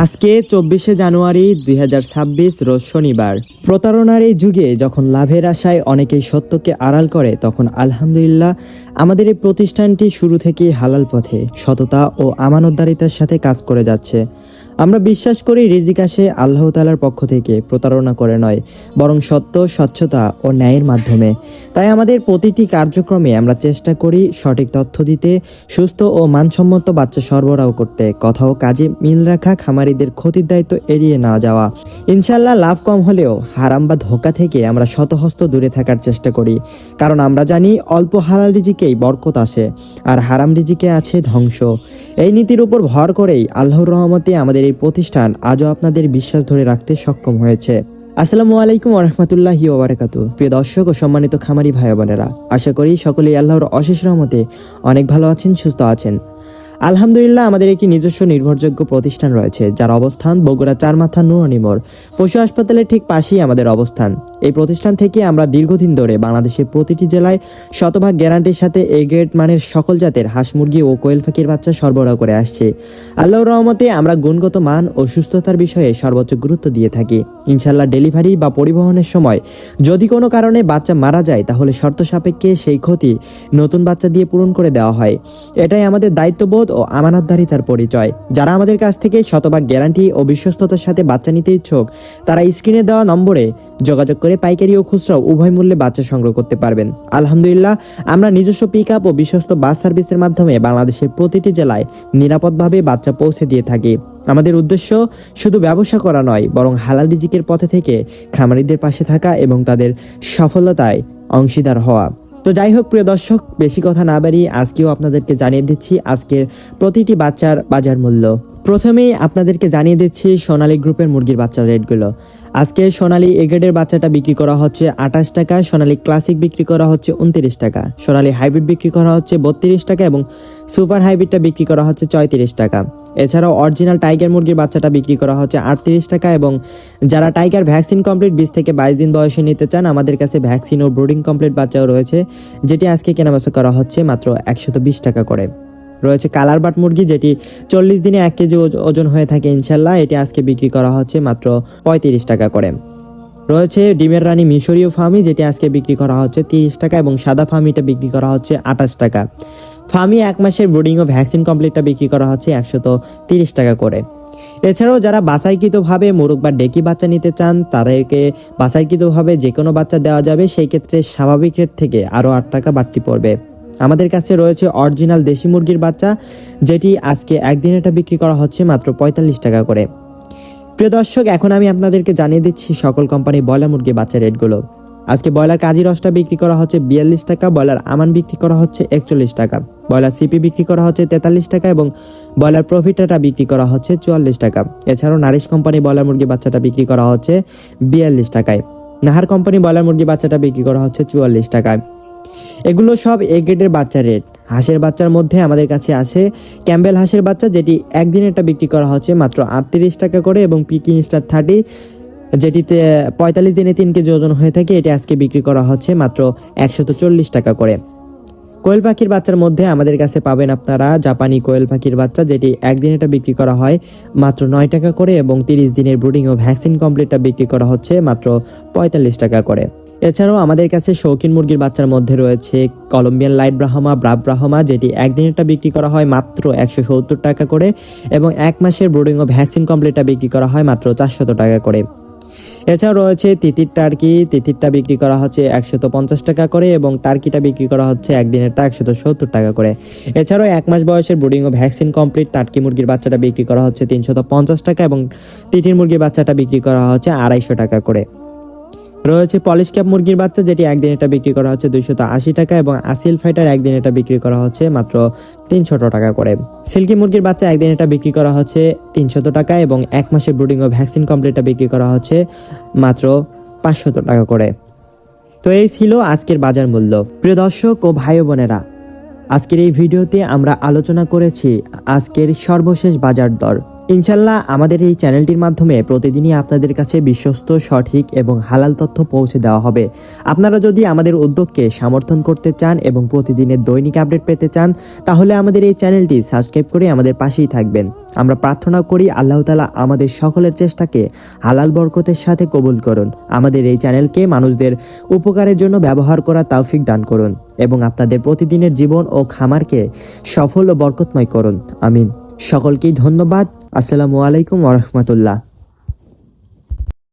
আজকে ২৪শে জানুয়ারি ২০২৬ রোজ শনিবার। প্রতারণার এই যুগে যখন লাভের আশায় অনেকেই সত্যকে আড়াল করে, তখন আলহামদুলিল্লাহ আমাদের এই প্রতিষ্ঠানটি শুরু থেকেই হালাল পথে সততা ও আমানতদারিতার সাথে কাজ করে যাচ্ছে। আমরা বিশ্বাস করি রিজিক আসে আল্লাহ তাআলার পক্ষ থেকে, প্রতারণা করে নয়, বরং সত্য, স্বচ্ছতা ও ন্যায়ের মাধ্যমে। তাই আমাদের প্রতিটি কার্যক্রমে আমরা চেষ্টা করি সঠিক তথ্য দিতে, সুস্থ ও মানসম্মত বাচ্চা সরবরাহ করতে, কথা ও কাজে মিল রাখা, খামারিদের ক্ষতির দায়িত্ব এড়িয়ে না যাওয়া। ইনশাল্লাহ লাভ কম হলেও হারাম বা ধোঁকা থেকে আমরা শতহস্ত দূরে থাকার চেষ্টা করি, কারণ আমরা জানি অল্প হালাল রিজিকেই বরকত আসে আর হারাম রিজিকে আছে ধ্বংস। এই নীতির উপর ভর করেই আল্লাহর রহমতে আমাদের এই প্রতিষ্ঠান আজও আপনাদের বিশ্বাস ধরে রাখতে সক্ষম হয়েছে। আসসালামু আলাইকুম ওয়া রাহমাতুল্লাহি ওয়া বারাকাতুহু। প্রিয় দর্শক ও সম্মানিত খামারি ভাই বোনেরা, আশা করি সকলেই আল্লাহর অশেষ রহমতে অনেক ভালো আছেন, সুস্থ আছেন। আলহামদুলিল্লাহ আমাদের একটি নিজস্ব নির্ভরযোগ্য প্রতিষ্ঠান রয়েছে, যার অবস্থান বগুড়া চারমাথা নুরানী মোড় পশু হাসপাতালের ঠিক পাশেই আমাদের অবস্থান। এই প্রতিষ্ঠান থেকে আমরা দীর্ঘদিন ধরে বাংলাদেশের প্রতিটি জেলায় শতভাগ গ্যারান্টির সাথে এ গ্রেড মানের সকল জাতের হাঁস মুরগি ও কোয়েল পাখির বাচ্চা সরবরাহ করে আসছি। আল্লাহর রহমতে আমরা গুণগত মান ও সুস্থতার বিষয়ে সর্বোচ্চ গুরুত্ব দিয়ে থাকি। ইনশাল্লাহ ডেলিভারি বা পরিবহনের সময় যদি কোনো কারণে বাচ্চা মারা যায়, তাহলে শর্ত সাপেক্ষে সেই ক্ষতি নতুন বাচ্চা দিয়ে পূরণ করে দেওয়া হয়। এটাই আমাদের দায়িত্ববোধ ও আমানতদারিতার পরিচয়। যারা আমাদের কাছ থেকে শতভাগ গ্যারান্টি ও বিশ্বস্ততার সাথে বাচ্চা নিতে ইচ্ছুক, তারা স্ক্রিনে দেওয়া নম্বরে যোগাযোগ করে পাইকারি ও খুচরা উভয় মূল্যে বাচ্চা সংগ্রহ করতে পারবেন। আলহামদুলিল্লাহ আমরা নিজস্ব পিক আপ ও বিশ্বস্ত বাস সার্ভিসের মাধ্যমে বাংলাদেশের প্রতিটি জেলায় নিরাপদভাবে বাচ্চা পৌঁছে দিয়ে থাকি। আমাদের উদ্দেশ্য শুধু ব্যবসা করা নয়, বরং হালাল রিজিকের পথে থেকে খামারিদের পাশে থাকা এবং তাদের সফলতায় অংশীদার হওয়া। তো যাই হোক প্রিয় দর্শক, বেশি কথা না বাড়িয়ে আজকেও আপনাদেরকে জানিয়ে দিচ্ছি আজকের প্রতিটি বাচ্চার বাজার মূল্য। প্রথমেই আপনাদেরকে জানিয়ে দিচ্ছি সোনালী গ্রুপের মুরগির বাচ্চার রেটগুলো। আজকে সোনালী এ গ্রেডের বাচ্চাটা বিক্রি করা হচ্ছে 28 টাকা, সোনালী ক্লাসিক বিক্রি করা হচ্ছে 29 টাকা, সোনালী হাইব্রিড বিক্রি করা হচ্ছে 32 টাকা এবং সুপার হাইব্রিডটা বিক্রি করা হচ্ছে 34 টাকা। এছাড়াও অরিজিনাল টাইগার মুরগির বাচ্চাটা বিক্রি করা হচ্ছে 38 টাকা এবং যারা টাইগার ভ্যাকসিন কমপ্লিট 20 থেকে 22 দিন বয়সে নিতে চান, আমাদের কাছে ভ্যাকসিন ও ব্রুডিং কমপ্লিট বাচ্চাও রয়েছে, যেটি আজকে কেনাবেচা করা হচ্ছে মাত্র 120 টাকা করে। রয়েছে কালার বাট মুরগি, যেটি 40 দিনে 1 কেজি ওজন হয়ে থাকে ইনশাল্লাহ, এটি আজকে বিক্রি করা হচ্ছে মাত্র 35 টাকা করে। রয়েছে ডিমের রানী মিশরীয় ফার্মি, যেটি আজকে বিক্রি করা হচ্ছে 30 টাকা এবং সাদা ফার্মিটা বিক্রি করা হচ্ছে 28 টাকা। ফার্মি 1 মাসের ব্রুডিং ও ভ্যাকসিন কমপ্লিটটা বিক্রি করা হচ্ছে 130 টাকা করে। এছাড়াও যারা বাছাইকৃতভাবে মোরগ বা ডেকি বাচ্চা নিতে চান, তাদেরকে বাছাইকৃতভাবে যে কোনো বাচ্চা দেওয়া যাবে, সেই ক্ষেত্রে স্বাভাবিক রেট থেকে আরও 8 টাকা বাড়তি পড়বে। আমাদের কাছে রয়েছে অরিজিনাল দেশি মুরগির বাচ্চা, যেটি আজকে একদিনেটা বিক্রি করা হচ্ছে মাত্র 45 টাকা করে। প্রিয় দর্শক, এখন আমি আপনাদেরকে জানিয়ে দিচ্ছি সকল কোম্পানি ব্রয়লার মুরগির বাচ্চার রেটগুলো। আজকে ব্রয়লার কাজী রসটা বিক্রি করা হচ্ছে 42 টাকা, ব্রয়লার আমান বিক্রি করা হচ্ছে 41 টাকা, ব্রয়লার সিপি বিক্রি করা হচ্ছে 43 টাকা এবং ব্রয়লার প্রফিটাটা বিক্রি করা হচ্ছে 44 টাকা। এছাড়াও নারিশ কোম্পানি ব্রয়লার মুরগির বাচ্চাটা বিক্রি করা হচ্ছে 42 টাকায়। নাহার কোম্পানি ব্রয়লার মুরগির বাচ্চাটা বিক্রি করা হচ্ছে 44 টাকায়। এগুলো সব এ গ্রেডের বাচ্চার রেট। হাঁসের বাচ্চার মধ্যে আমাদের কাছে আছে ক্যাম্বেল হাঁসের বাচ্চা, যেটি একদিনেরটা বিক্রি করা হচ্ছে মাত্র 38 টাকা করে এবং পিকিং স্টার 30, যেটিতে 45 দিনে 3 কেজি ওজন হয়ে থাকে, এটি আজকে বিক্রি করা হচ্ছে মাত্র 140 টাকা করে। কোয়েল পাখির বাচ্চার মধ্যে আমাদের কাছে পাবেন আপনারা জাপানি কোয়েল পাখির বাচ্চা, যেটি একদিনেটা বিক্রি করা হয় মাত্র 9 টাকা করে এবং 30 দিনের ব্রুডিং ও ভ্যাকসিন কমপ্লিটটা বিক্রি করা হচ্ছে মাত্র 45 টাকা করে। এছাড়াও আমাদের কাছে শৌখিন মুরগির বাচ্চার মধ্যে রয়েছে কলম্বিয়ান লাইট ব্রাহ্মা, ব্রাভ ব্রাহ্মা, যেটি একদিনেরটা বিক্রি করা হয় মাত্র 170 টাকা করে এবং 1 মাসের ব্রুডিং ও ভ্যাকসিন কমপ্লিটটা বিক্রি করা হয় মাত্র 400 টাকা করে। এছাড়াও রয়েছে তিতির টার্কি, তিতিরটা বিক্রি করা হচ্ছে 150 টাকা করে এবং টার্কিটা বিক্রি করা হচ্ছে একদিনেরটা 170 টাকা করে। এছাড়াও 1 মাস বয়সের ব্রুডিং ও ভ্যাকসিন কমপ্লিট টার্কি মুরগির বাচ্চাটা বিক্রি করা হচ্ছে 350 টাকা এবং তিতির মুরগির বাচ্চাটা বিক্রি করা হচ্ছে 250 টাকা করে। রয়েছে পলিশ ক্যাপ মুরগির বাচ্চা, যেটি একদিনেরটা বিক্রি করা হচ্ছে 280 টাকা এবং আসিল ফাইটার একদিনেরটা বিক্রি করা হচ্ছে মাত্র 300 টাকা করে। সিল্কি মুরগির বাচ্চা একদিনেরটা বিক্রি করা হচ্ছে 300 টাকা এবং 1 মাসের ব্রুডিং ও ভ্যাকসিন কমপ্লিটটা বিক্রি করা হচ্ছে মাত্র 500 টাকা করে। তো এই ছিল আজকের বাজার মূল্য। প্রিয় দর্শক ও ভাই বোনেরা, আজকের এই ভিডিওতে আমরা আলোচনা করেছি আজকের সর্বশেষ বাজার দর। ইনশাল্লাহ আমাদের এই চ্যানেলটির মাধ্যমে প্রতিদিনই আপনাদের কাছে বিশ্বস্ত, সঠিক এবং হালাল তথ্য পৌঁছে দেওয়া হবে। আপনারা যদি আমাদের উদ্যোগকে সমর্থন করতে চান এবং প্রতিদিনের দৈনিক আপডেট পেতে চান, তাহলে আমাদের এই চ্যানেলটি সাবস্ক্রাইব করে আমাদের পাশেই থাকবেন। আমরা প্রার্থনা করি আল্লাহ তাআলা আমাদের সকলের চেষ্টাকে হালাল বরকতের সাথে কবুল করুন। আমাদের এই চ্যানেলকে মানুষদের উপকারের জন্য ব্যবহার করার তৌফিক দান করুন এবং আপনাদের প্রতিদিনের জীবন ও খামারকে সফল ও বরকতময় করুন। আমিন। সকলকেই ধন্যবাদ। আসসালামু আলাইকুম ওয়া রাহমাতুল্লাহ।